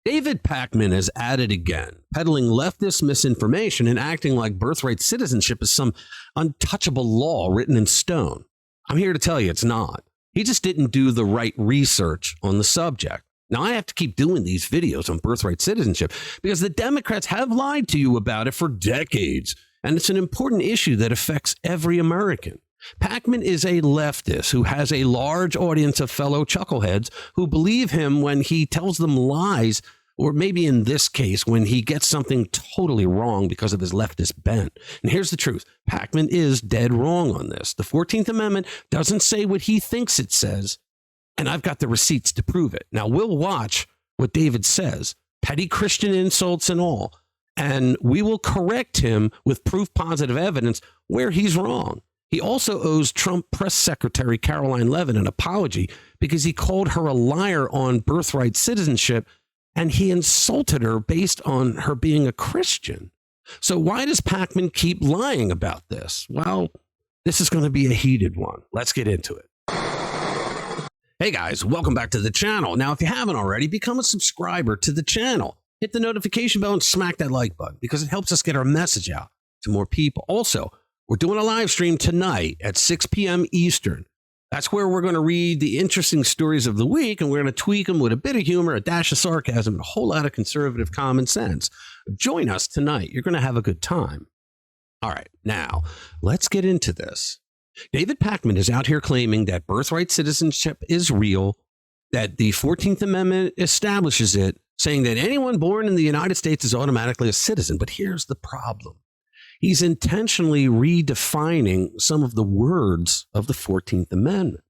David Pakman is at it again, peddling leftist misinformation and acting like birthright citizenship is some untouchable law written in stone. I'm here to tell you it's not. He just didn't do the right research on the subject. Now, I have to keep doing these videos on birthright citizenship because the Democrats have lied to you about it for decades, and it's an important issue that affects every American. Pakman is a leftist who has a large audience of fellow chuckleheads who believe him when he tells them lies, or maybe in this case, when he gets something totally wrong because of his leftist bent. And here's the truth. Pakman is dead wrong on this. The 14th Amendment doesn't say what he thinks it says, and I've got the receipts to prove it. Now, we'll watch what David says, petty Christian insults and all, and we will correct him with proof positive evidence where he's wrong. He also owes Trump press secretary Caroline Leavitt an apology because he called her a liar on birthright citizenship, and he insulted her based on her being a Christian. So why does Pakman keep lying about this? Well, this is going to be a heated one. Let's get into it. Hey guys, welcome back to the channel. Now, if you haven't already, become a subscriber to the channel. Hit the notification bell and smack that like button because it helps us get our message out to more people. Also, we're doing a live stream tonight at 6 p.m. Eastern. That's where we're going to read the interesting stories of the week, and we're going to tweak them with a bit of humor, a dash of sarcasm, and a whole lot of conservative common sense. Join us tonight. You're going to have a good time. All right, now, let's get into this. David Pakman is out here claiming that birthright citizenship is real, that the 14th Amendment establishes it, saying that anyone born in the United States is automatically a citizen. But here's the problem. He's intentionally redefining some of the words of the 14th Amendment.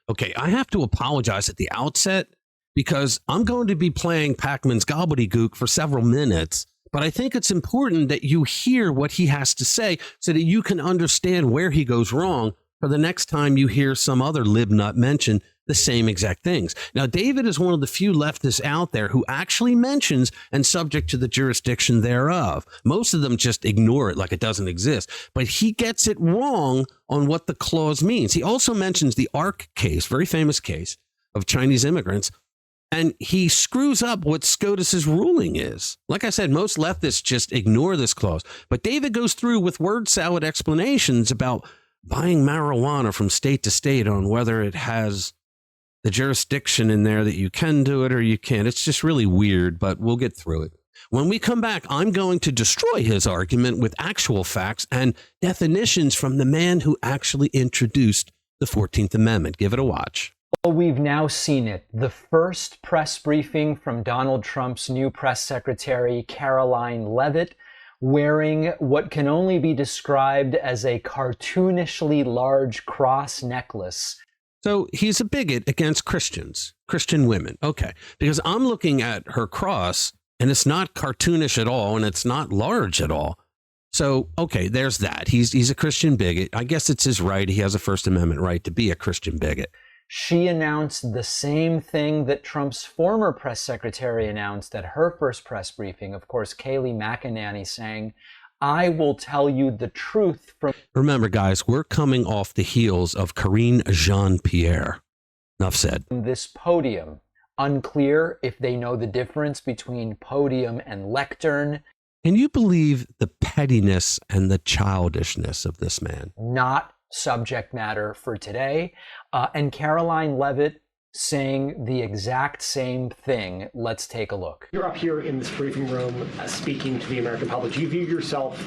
Okay, I have to apologize at the outset because I'm going to be playing Pakman's gobbledygook for several minutes, but I think it's important that you hear what he has to say so that you can understand where he goes wrong for the next time you hear some other libnut mention the same exact things. Now, David is one of the few leftists out there who actually mentions and subject to the jurisdiction thereof. Most of them just ignore it like it doesn't exist, but he gets it wrong on what the clause means. He also mentions the Ark case, very famous case of Chinese immigrants, and he screws up what SCOTUS's ruling is. Like I said, most leftists just ignore this clause, but David goes through with word salad explanations about buying marijuana from state to state on whether it has the jurisdiction in there that you can do it or you can't. It's just really weird, but we'll get through it. When we come back, I'm going to destroy his argument with actual facts and definitions from the man who actually introduced the 14th Amendment. Give it a watch. Well, we've now seen it. The first press briefing from Donald Trump's new press secretary, Caroline Leavitt, wearing what can only be described as a cartoonishly large cross necklace. So he's a bigot against Christians, Christian women. Okay, because I'm looking at her cross and it's not cartoonish at all and it's not large at all. So, okay, there's that. He's a Christian bigot. I guess it's his right. He has a First Amendment right to be a Christian bigot. She announced the same thing that Trump's former press secretary announced at her first press briefing. Of course, Kayleigh McEnany saying, I will tell you the truth from... Remember, guys, we're coming off the heels of Karine Jean-Pierre. Enough said. This podium. Unclear if they know the difference between podium and lectern. Can you believe the pettiness and the childishness of this man? Not subject matter for today. And Caroline Leavitt saying the exact same thing. Let's take a look. You're up here in this briefing room speaking to the American public. Do you view yourself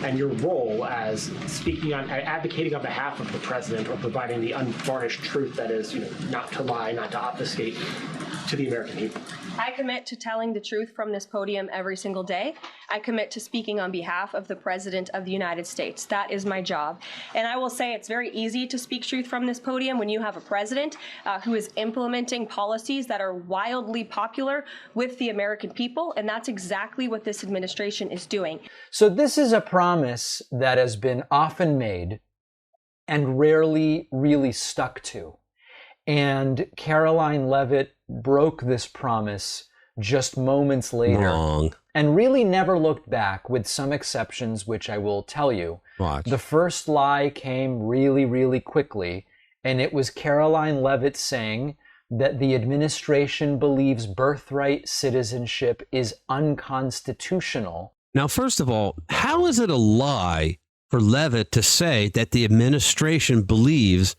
and your role as speaking on, advocating on behalf of the president or providing the unvarnished truth that is, not to lie, not to obfuscate to the American people? I commit to telling the truth from this podium every single day. I commit to speaking on behalf of the President of the United States. That is my job. And I will say it's very easy to speak truth from this podium when you have a president who is implementing policies that are wildly popular with the American people. And that's exactly what this administration is doing. So this is a promise that has been often made and rarely really stuck to. And Caroline Leavitt broke this promise just moments later. Wrong. And really never looked back, with some exceptions, which I will tell you. Watch. The first lie came really, really quickly, and it was Caroline Leavitt saying that the administration believes birthright citizenship is unconstitutional. Now, first of all, how is it a lie for Levitt to say that the administration believes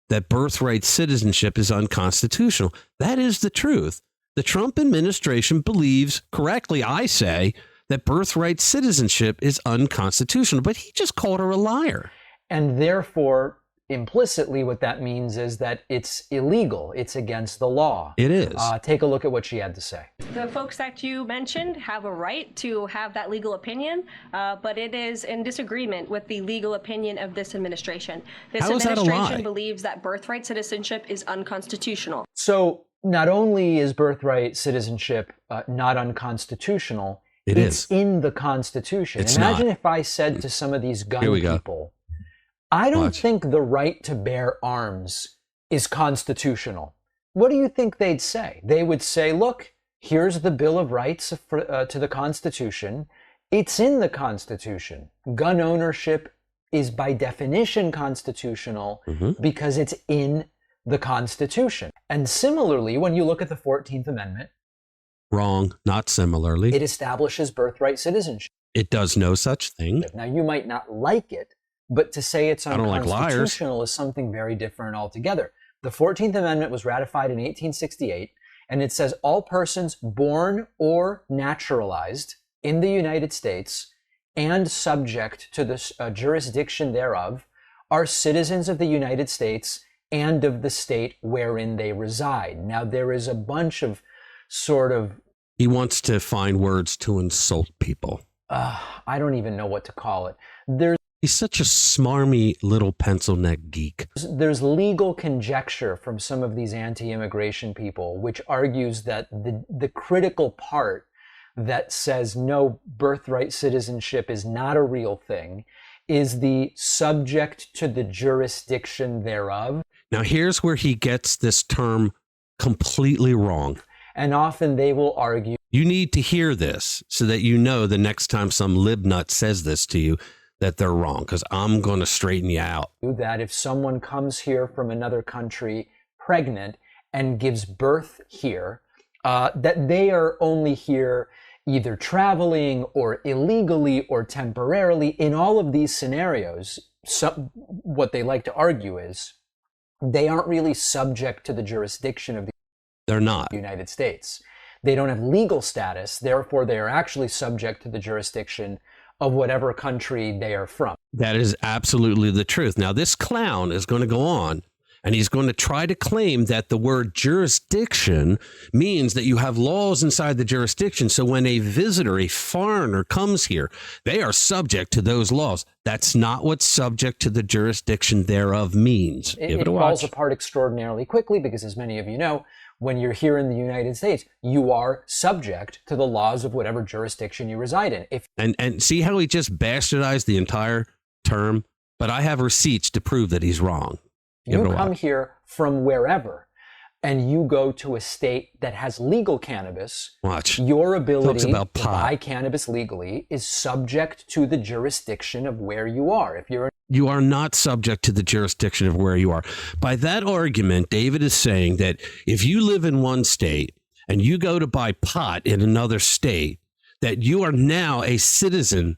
that birthright citizenship is unconstitutional? That is the truth. The Trump administration believes, correctly, I say, that birthright citizenship is unconstitutional, but he just called her a liar. And therefore, implicitly, what that means is that it's illegal. It's against the law. It is. Take a look at what she had to say. The folks that you mentioned have a right to have that legal opinion, but it is in disagreement with the legal opinion of this administration. This How is that a lie? administration believes that birthright citizenship is unconstitutional. So not only is birthright citizenship not unconstitutional, it's in the Constitution. It's Imagine not. if I said to some of these gun people, I don't Watch. think the right to bear arms is constitutional. What do you think they'd say? They would say, look, here's the Bill of Rights to the Constitution. It's in the Constitution. Gun ownership is by definition constitutional because it's in the Constitution. And similarly, when you look at the 14th Amendment, Wrong, not similarly. it establishes birthright citizenship. It does no such thing. Now, you might not like it, but to say it's I don't like liars. unconstitutional is something very different altogether. The 14th Amendment was ratified in 1868, and it says all persons born or naturalized in the United States and subject to the jurisdiction thereof are citizens of the United States and of the state wherein they reside. Now, there is a bunch of sort of He wants to find words to insult people. I don't even know what to call it. He's such a smarmy little pencil neck geek. There's legal conjecture from some of these anti-immigration people, which argues that the critical part that says no, birthright citizenship is not a real thing is the subject to the jurisdiction thereof. Now, here's where he gets this term completely wrong. And often they will argue, You need to hear this so that you know the next time some libnut says this to you that they're wrong, because I'm going to straighten you out. that if someone comes here from another country pregnant and gives birth here, that they are only here either traveling or illegally or temporarily. In all of these scenarios, what they like to argue is they aren't really subject to the jurisdiction of the They're not. United States. They don't have legal status, therefore they are actually subject to the jurisdiction of whatever country they are from. That is absolutely the truth. Now, this clown is going to go on and he's going to try to claim that the word jurisdiction means that you have laws inside the jurisdiction. So when a visitor, a foreigner comes here, they are subject to those laws. That's not what subject to the jurisdiction thereof means. Give it a falls watch. apart extraordinarily quickly because, as many of you know, when you're here in the United States, you are subject to the laws of whatever jurisdiction you reside in. And see how he just bastardized the entire term? But I have receipts to prove that he's wrong. Give You it a come watch. here from wherever and you go to a state that has legal cannabis, Watch. your Talks ability about to pot. buy cannabis legally is subject to the jurisdiction of where you are. If you're You are not subject to the jurisdiction of where you are. By that argument, David is saying that if you live in one state and you go to buy pot in another state, that you are now a citizen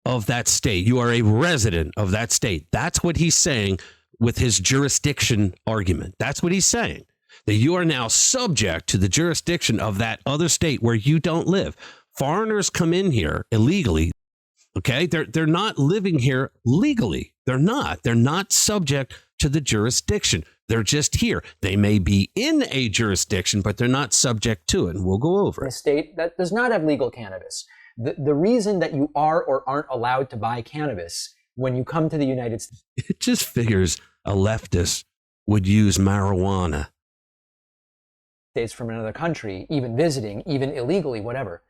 of that state. You are a resident of that state. That's what he's saying with his jurisdiction argument. That's what he's saying, that you are now subject to the jurisdiction of that other state where you don't live. Foreigners come in here illegally. Okay, they're not living here legally. They're not subject to the jurisdiction. They're just here. They may be in a jurisdiction, but they're not subject to it. And we'll go over in a it. state that does not have legal cannabis, the reason that you are or aren't allowed to buy cannabis when you come to the United States It just figures a leftist would use marijuana. from another country, even visiting, even illegally, whatever,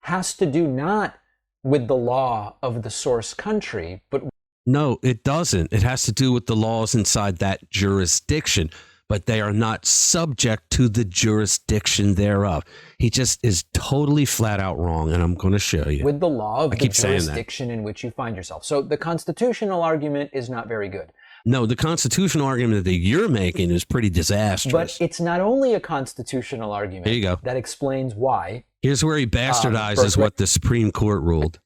has to do not with the law of the source country, but No, it doesn't. It has to do with the laws inside that jurisdiction, but they are not subject to the jurisdiction thereof. He just is totally flat out wrong, and I'm going to show you. with the law of the keep saying that. jurisdiction in which you find yourself. So the constitutional argument is not very good. No, the constitutional argument that you're making is pretty disastrous. But it's not only a constitutional argument. There you go. That explains why. Here's where he bastardizes what the Supreme Court ruled.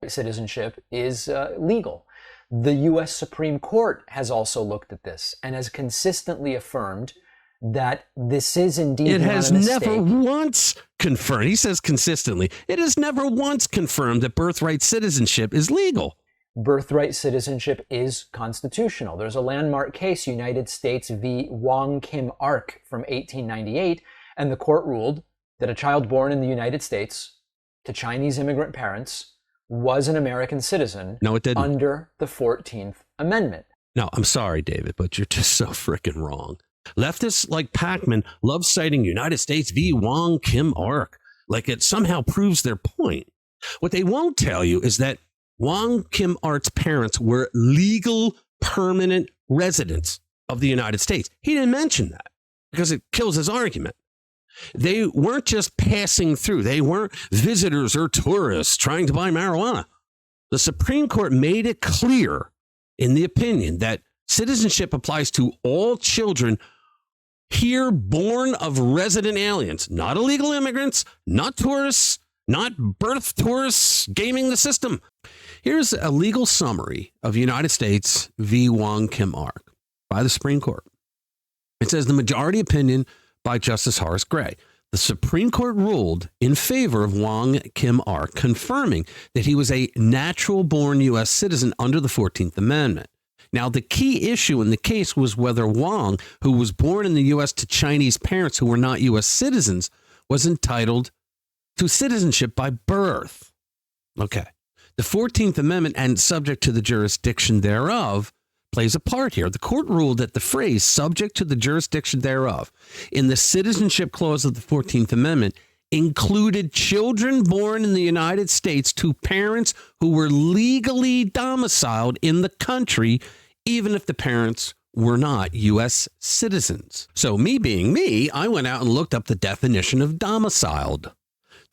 Citizenship is legal. The U.S. Supreme Court has also looked at this and has consistently affirmed that this is indeed It not has a mistake. never once confirmed, he says consistently, it has never once confirmed that birthright citizenship is legal. Birthright citizenship is constitutional. There's a landmark case, United States v. Wong Kim Ark from 1898, and the court ruled that a child born in the United States to Chinese immigrant parents was an American citizen. No, it didn't. Under the 14th Amendment. No, I'm sorry, David, but you're just so freaking wrong. Leftists like Pakman love citing United States v. Wong Kim Ark like it somehow proves their point. What they won't tell you is that Wong Kim Ark's parents were legal permanent residents of the United States. He didn't mention that because it kills his argument. They weren't just passing through. They weren't visitors or tourists trying to buy marijuana. The Supreme Court made it clear in the opinion that citizenship applies to all children here born of resident aliens, not illegal immigrants, not tourists, not birth tourists gaming the system. Here's a legal summary of United States v. Wong Kim Ark by the Supreme Court. It says the majority opinion by Justice Horace Gray. The Supreme Court ruled in favor of Wong Kim Ark, confirming that he was a natural-born U.S. citizen under the 14th Amendment. Now, the key issue in the case was whether Wong, who was born in the U.S. to Chinese parents who were not U.S. citizens, was entitled to citizenship by birth. Okay. The 14th Amendment, and subject to the jurisdiction thereof, plays a part here. The court ruled that the phrase subject to the jurisdiction thereof in the citizenship clause of the 14th Amendment included children born in the United States to parents who were legally domiciled in the country, even if the parents were not U.S. citizens. So me being me, I went out and looked up the definition of domiciled.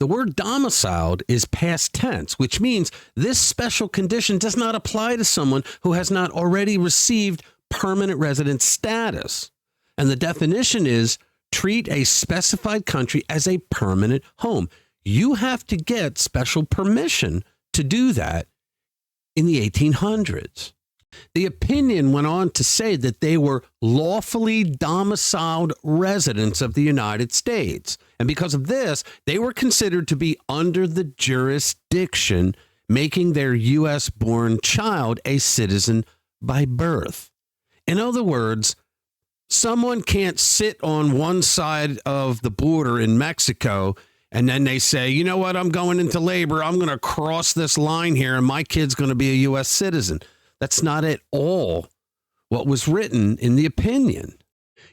The word domiciled is past tense, which means this special condition does not apply to someone who has not already received permanent resident status. And the definition is treat a specified country as a permanent home. You have to get special permission to do that in the 1800s. The opinion went on to say that they were lawfully domiciled residents of the United States. And because of this, they were considered to be under the jurisdiction, making their U.S.-born child a citizen by birth. In other words, someone can't sit on one side of the border in Mexico and then they say, you know what, I'm going into labor. I'm going to cross this line here and my kid's going to be a U.S. citizen. That's not at all what was written in the opinion.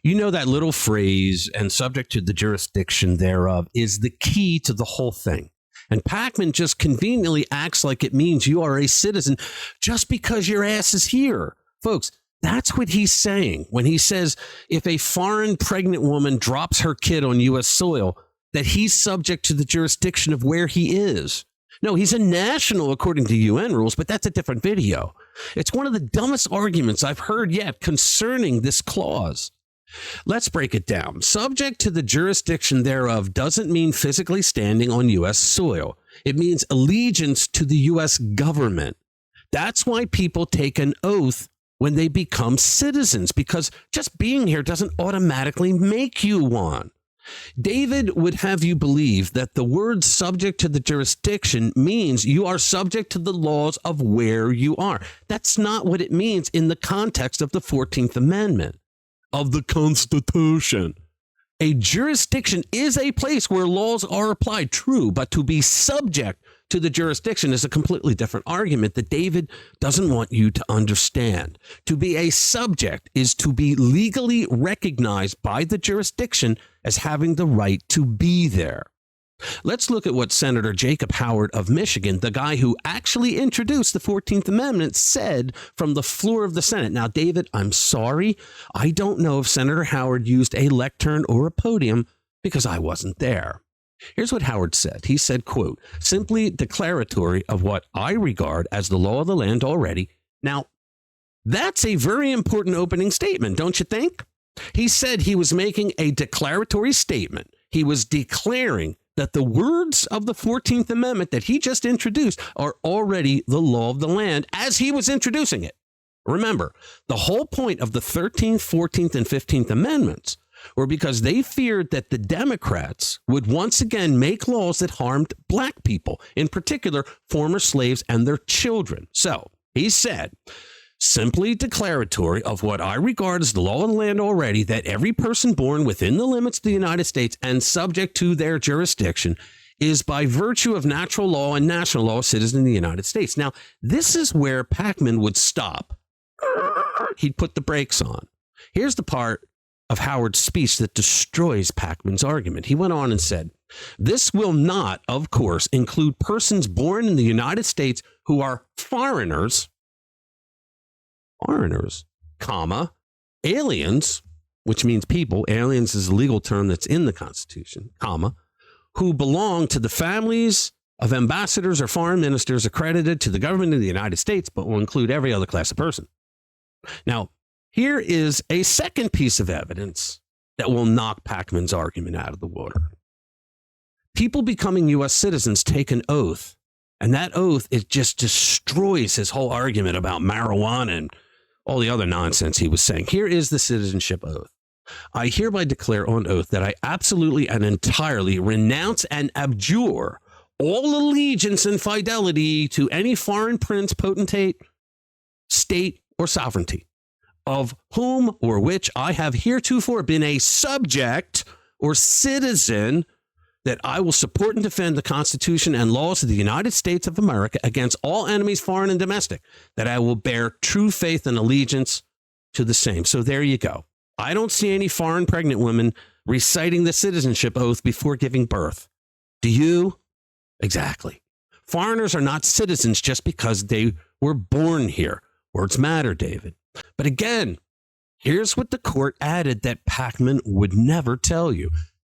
You know, that little phrase, and subject to the jurisdiction thereof, is the key to the whole thing. And Pakman just conveniently acts like it means you are a citizen just because your ass is here. Folks, that's what he's saying when he says if a foreign pregnant woman drops her kid on U.S. soil, that he's subject to the jurisdiction of where he is. No, he's a national according to UN rules, but that's a different video. It's one of the dumbest arguments I've heard yet concerning this clause. Let's break it down. Subject to the jurisdiction thereof doesn't mean physically standing on U.S. soil. It means allegiance to the U.S. government. That's why people take an oath when they become citizens, because just being here doesn't automatically make you one. David would have you believe that the word subject to the jurisdiction means you are subject to the laws of where you are. That's not what it means in the context of the 14th Amendment of the Constitution. A jurisdiction is a place where laws are applied, true, but to be subject to the jurisdiction is a completely different argument that David doesn't want you to understand. To be a subject is to be legally recognized by the jurisdiction as having the right to be there. Let's look at what Senator Jacob Howard of Michigan, the guy who actually introduced the 14th Amendment, said from the floor of the Senate. Now, David, I'm sorry. I don't know if Senator Howard used a lectern or a podium because I wasn't there. Here's what Howard said. He said, quote, simply declaratory of what I regard as the law of the land already. Now, That's a very important opening statement, don't you think? He said he was making a declaratory statement. He was declaring that the words of the 14th Amendment that he just introduced are already the law of the land as he was introducing it. Remember, the whole point of the 13th, 14th, and 15th Amendments were because they feared that the Democrats would once again make laws that harmed black people, in particular, former slaves and their children. So he said, simply declaratory of what I regard as the law of the land already, that every person born within the limits of the United States and subject to their jurisdiction is by virtue of natural law and national law a citizen of the United States. Now, this is where Pakman would stop. He'd put the brakes on. Here's the part of Howard's speech that destroys Pakman's argument. He went on and said, this will not, of course, include persons born in the United States who are foreigners, comma, aliens, which means people, aliens is a legal term that's in the Constitution, comma, who belong to the families of ambassadors or foreign ministers accredited to the government of the United States, but will include every other class of person. Now, here is a second piece of evidence that will knock Pakman's argument out of the water. People becoming U.S. citizens take an oath, and that oath, it just destroys his whole argument about marijuana and all the other nonsense he was saying. Here is the citizenship oath. I hereby declare on oath that I absolutely and entirely renounce and abjure all allegiance and fidelity to any foreign prince, potentate, state, or sovereignty, of whom or which I have heretofore been a subject or citizen, that I will support and defend the Constitution and laws of the United States of America against all enemies, foreign and domestic, that I will bear true faith and allegiance to the same. So there you go. I don't see any foreign pregnant women reciting the citizenship oath before giving birth. Do you? Exactly. Foreigners are not citizens just because they were born here. Words matter, David. But again, here's what the court added that Pakman would never tell you.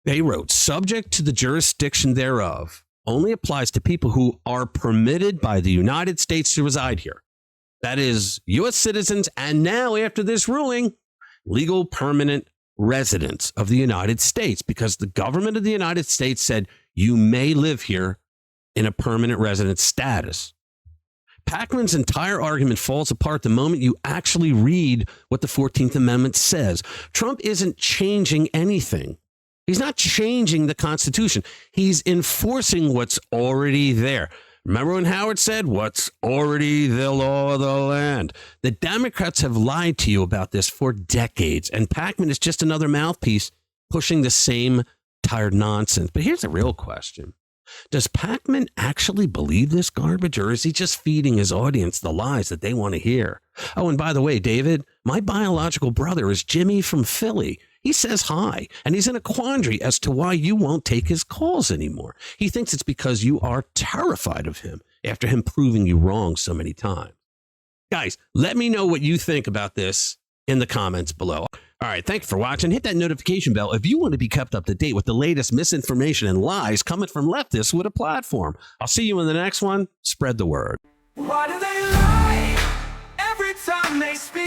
They wrote, subject to the jurisdiction thereof only applies to people who are permitted by the United States to reside here. That is, U.S. citizens, and now after this ruling, legal permanent residents of the United States, because the government of the United States said you may live here in a permanent resident status. Pakman's entire argument falls apart the moment you actually read what the 14th Amendment says. Trump isn't changing anything. He's not changing the Constitution. He's enforcing what's already there. Remember when Howard said, what's already the law of the land? The Democrats have lied to you about this for decades, and Pakman is just another mouthpiece pushing the same tired nonsense. But here's the real question. Does Pakman actually believe this garbage, or is he just feeding his audience the lies that they want to hear? Oh, and by the way, David, my biological brother is Jimmy from Philly. He says hi, and he's in a quandary as to why you won't take his calls anymore. He thinks it's because you are terrified of him after him proving you wrong so many times. Guys, let me know what you think about this in the comments below. All right, thank you for watching. Hit that notification bell if you want to be kept up to date with the latest misinformation and lies coming from leftists with a platform. I'll see you in the next one. Spread the word. Why do they lie every time they speak?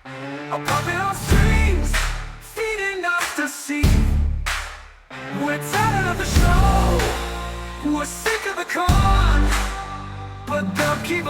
A puppet on strings, feeding us to see. We're tired of the show, we're sick of the con, but they'll keep